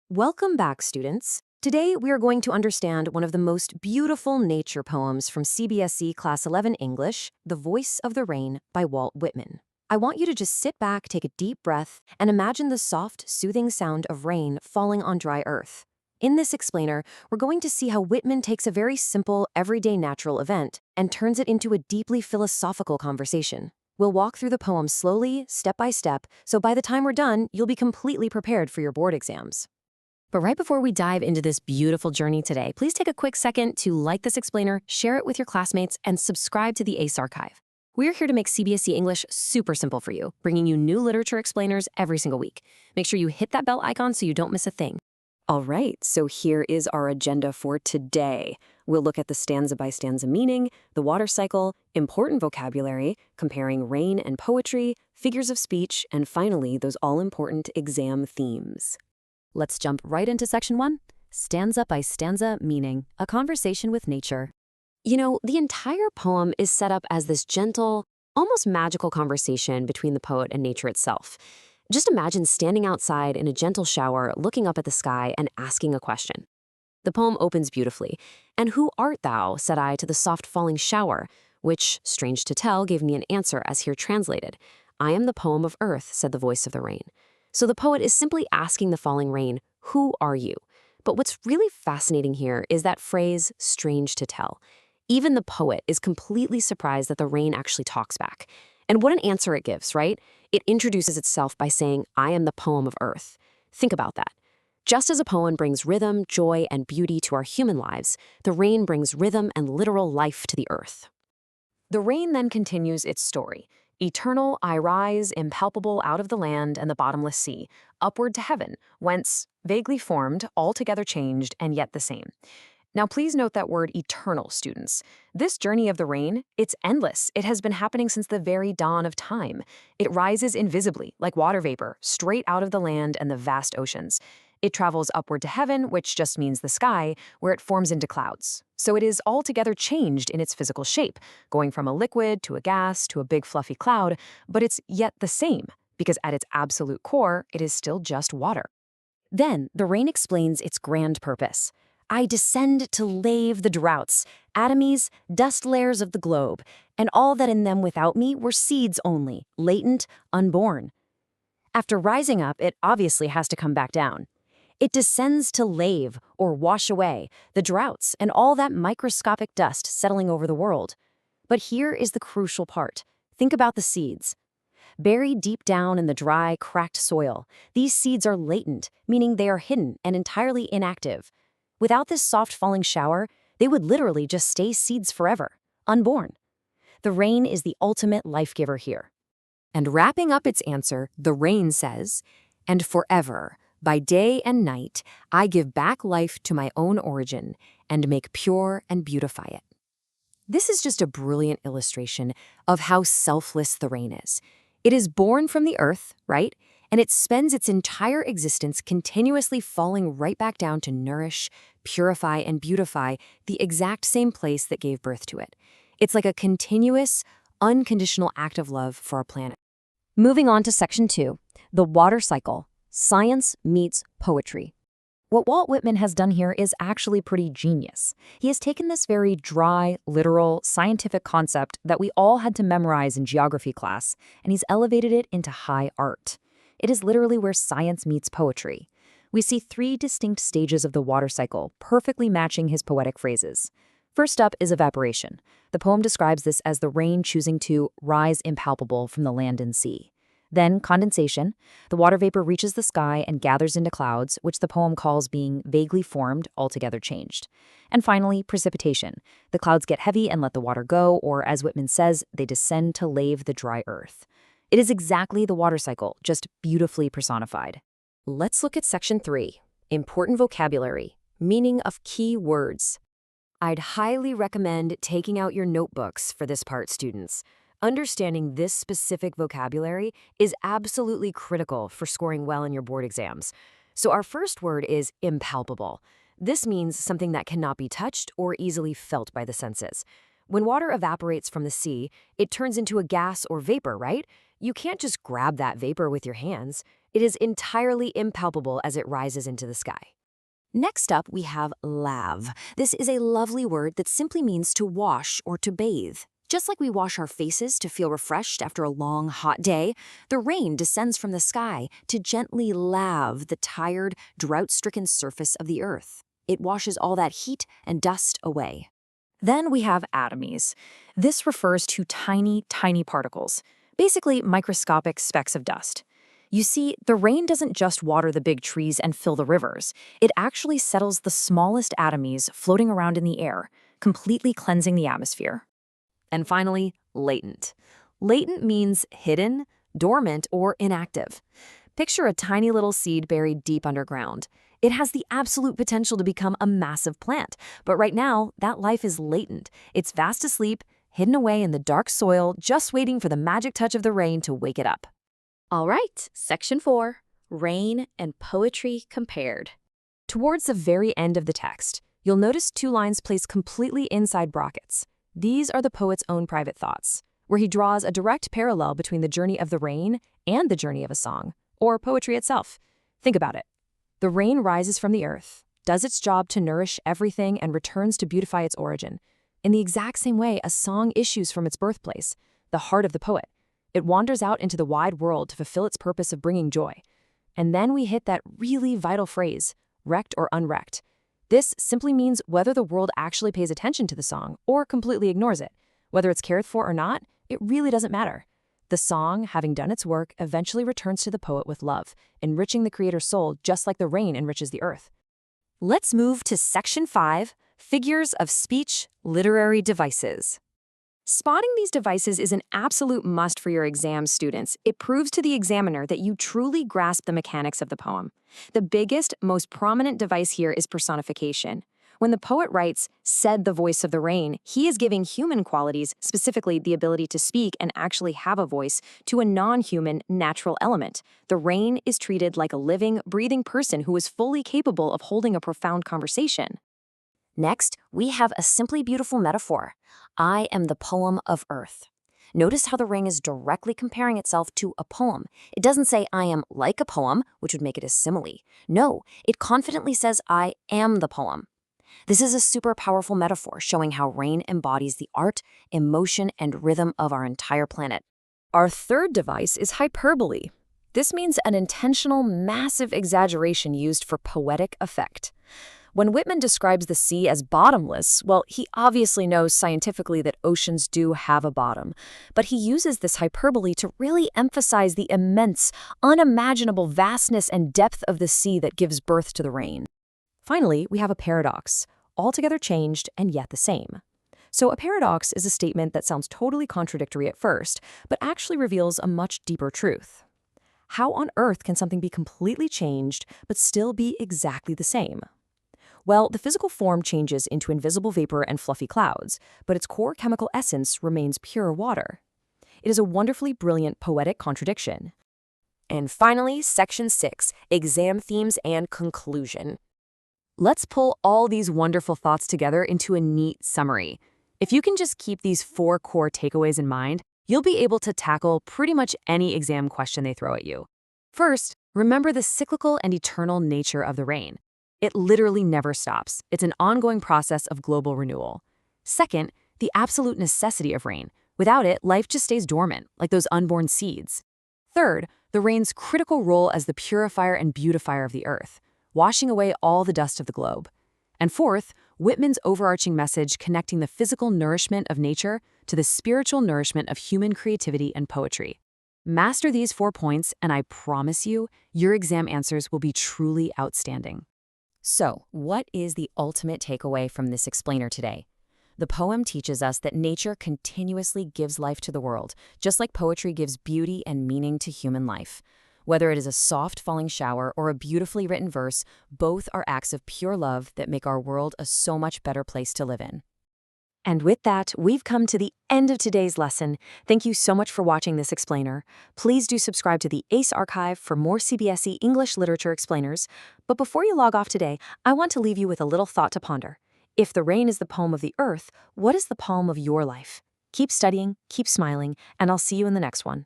Welcome back, students. Today, we are going to understand one of the most beautiful nature poems from CBSE Class 11 English, The Voice of the Rain by Walt Whitman. I want you to just sit back, take a deep breath, and imagine the soft, soothing sound of rain falling on dry earth. In this explainer, we're going to see how Whitman takes a very simple, everyday natural event and turns it into a deeply philosophical conversation. We'll walk through the poem slowly, step by step, so by the time we're done, you'll be completely prepared for your board exams. But right before we dive into this beautiful journey today, please take a quick second to like this explainer, share it with your classmates, and subscribe to the ACE Archive. We're here to make CBSE English super simple for you, bringing you new literature explainers every single week. Make sure you hit that bell icon so you don't miss a thing. All right, so here is our agenda for today. We'll look at the stanza-by-stanza meaning, the water cycle, important vocabulary, comparing rain and poetry, figures of speech, and finally, those all-important exam themes. Let's jump right into section 1, stanza by stanza meaning, a conversation with nature. You know, the entire poem is set up as this gentle, almost magical conversation between the poet and nature itself. Just imagine standing outside in a gentle shower, looking up at the sky and asking a question. The poem opens beautifully. "And who art thou?" said I to the soft falling shower, which, strange to tell, gave me an answer as here translated. "I am the poem of earth," said the voice of the rain. So the poet is simply asking the falling rain, "Who are you?" But what's really fascinating here is that phrase, "strange to tell." Even the poet is completely surprised that the rain actually talks back. And what an answer it gives, right? It introduces itself by saying, "I am the poem of earth." Think about that. Just as a poem brings rhythm, joy, and beauty to our human lives, the rain brings rhythm and literal life to the earth. The rain then continues its story. "Eternal I rise, impalpable out of the land and the bottomless sea, upward to heaven, whence, vaguely formed, altogether changed, and yet the same." Now please note that word eternal, students. This journey of the rain, it's endless. It has been happening since the very dawn of time. It rises invisibly, like water vapor, straight out of the land and the vast oceans. It travels upward to heaven, which just means the sky, where it forms into clouds. So it is altogether changed in its physical shape, going from a liquid to a gas to a big fluffy cloud, but it's yet the same, because at its absolute core, it is still just water. Then, the rain explains its grand purpose. "I descend to lave the droughts, atomies, dust layers of the globe, and all that in them without me were seeds only, latent, unborn." After rising up, it obviously has to come back down. It descends to lave, or wash away, the droughts and all that microscopic dust settling over the world. But here is the crucial part. Think about the seeds. Buried deep down in the dry, cracked soil, these seeds are latent, meaning they are hidden and entirely inactive. Without this soft falling shower, they would literally just stay seeds forever, unborn. The rain is the ultimate life giver here. And wrapping up its answer, the rain says, "And forever, by day and night, I give back life to my own origin and make pure and beautify it." This is just a brilliant illustration of how selfless the rain is. It is born from the earth, right? And it spends its entire existence continuously falling right back down to nourish, purify, and beautify the exact same place that gave birth to it. It's like a continuous, unconditional act of love for our planet. Moving on to section 2, the water cycle. Science meets poetry. What Walt Whitman has done here is actually pretty genius. He has taken this very dry, literal, scientific concept that we all had to memorize in geography class, and he's elevated it into high art. It is literally where science meets poetry. We see 3 distinct stages of the water cycle, perfectly matching his poetic phrases. First up is evaporation. The poem describes this as the rain choosing to rise impalpable from the land and sea. Then condensation. The water vapor reaches the sky and gathers into clouds, which the poem calls being vaguely formed, altogether changed. And finally, precipitation. The clouds get heavy and let the water go, or as Whitman says, they descend to lave the dry earth. It is exactly the water cycle, just beautifully personified. Let's look at section 3, important vocabulary, meaning of key words. I'd highly recommend taking out your notebooks for this part, students. Understanding this specific vocabulary is absolutely critical for scoring well in your board exams. So our first word is impalpable. This means something that cannot be touched or easily felt by the senses. When water evaporates from the sea, it turns into a gas or vapor, right? You can't just grab that vapor with your hands. It is entirely impalpable as it rises into the sky. Next up, we have lave. This is a lovely word that simply means to wash or to bathe. Just like we wash our faces to feel refreshed after a long, hot day, the rain descends from the sky to gently lave the tired, drought-stricken surface of the earth. It washes all that heat and dust away. Then we have atomies. This refers to tiny, tiny particles, basically microscopic specks of dust. You see, the rain doesn't just water the big trees and fill the rivers. It actually settles the smallest atomies floating around in the air, completely cleansing the atmosphere. And finally, latent. Latent means hidden, dormant, or inactive. Picture a tiny little seed buried deep underground. It has the absolute potential to become a massive plant, but right now, that life is latent. It's fast asleep, hidden away in the dark soil, just waiting for the magic touch of the rain to wake it up. All right, Section 4, Rain and Poetry Compared. Towards the very end of the text, you'll notice two lines placed completely inside brackets. These are the poet's own private thoughts, where he draws a direct parallel between the journey of the rain and the journey of a song, or poetry itself. Think about it. The rain rises from the earth, does its job to nourish everything, and returns to beautify its origin. In the exact same way, a song issues from its birthplace, the heart of the poet. It wanders out into the wide world to fulfill its purpose of bringing joy. And then we hit that really vital phrase, wrecked or unwrecked. This simply means whether the world actually pays attention to the song or completely ignores it. Whether it's cared for or not, it really doesn't matter. The song, having done its work, eventually returns to the poet with love, enriching the creator's soul just like the rain enriches the earth. Let's move to Section 5, Figures of Speech, Literary Devices. Spotting these devices is an absolute must for your exam, students. It proves to the examiner that you truly grasp the mechanics of the poem. The biggest, most prominent device here is personification. When the poet writes, "said the voice of the rain," he is giving human qualities, specifically the ability to speak and actually have a voice, to a non-human, natural element. The rain is treated like a living, breathing person who is fully capable of holding a profound conversation. Next, we have a simply beautiful metaphor. I am the poem of earth. Notice how the ring is directly comparing itself to a poem. It doesn't say I am like a poem, which would make it a simile. No, it confidently says I am the poem. This is a super powerful metaphor showing how rain embodies the art, emotion, and rhythm of our entire planet. Our third device is hyperbole. This means an intentional, massive exaggeration used for poetic effect. When Whitman describes the sea as bottomless, well, he obviously knows scientifically that oceans do have a bottom, but he uses this hyperbole to really emphasize the immense, unimaginable vastness and depth of the sea that gives birth to the rain. Finally, we have a paradox, altogether changed and yet the same. So a paradox is a statement that sounds totally contradictory at first, but actually reveals a much deeper truth. How on earth can something be completely changed but still be exactly the same? Well, the physical form changes into invisible vapor and fluffy clouds, but its core chemical essence remains pure water. It is a wonderfully brilliant poetic contradiction. And finally, Section 6, Exam Themes and Conclusion. Let's pull all these wonderful thoughts together into a neat summary. If you can just keep these 4 core takeaways in mind, you'll be able to tackle pretty much any exam question they throw at you. First, remember the cyclical and eternal nature of the rain. It literally never stops. It's an ongoing process of global renewal. Second, the absolute necessity of rain. Without it, life just stays dormant, like those unborn seeds. Third, the rain's critical role as the purifier and beautifier of the earth, washing away all the dust of the globe. And fourth, Whitman's overarching message connecting the physical nourishment of nature to the spiritual nourishment of human creativity and poetry. Master these 4 points, and I promise you, your exam answers will be truly outstanding. So, what is the ultimate takeaway from this explainer today? The poem teaches us that nature continuously gives life to the world, just like poetry gives beauty and meaning to human life. Whether it is a soft falling shower or a beautifully written verse, both are acts of pure love that make our world a so much better place to live in. And with that, we've come to the end of today's lesson. Thank you so much for watching this explainer. Please do subscribe to the ACE Archive for more CBSE English Literature explainers. But before you log off today, I want to leave you with a little thought to ponder. If the rain is the poem of the earth, what is the poem of your life? Keep studying, keep smiling, and I'll see you in the next one.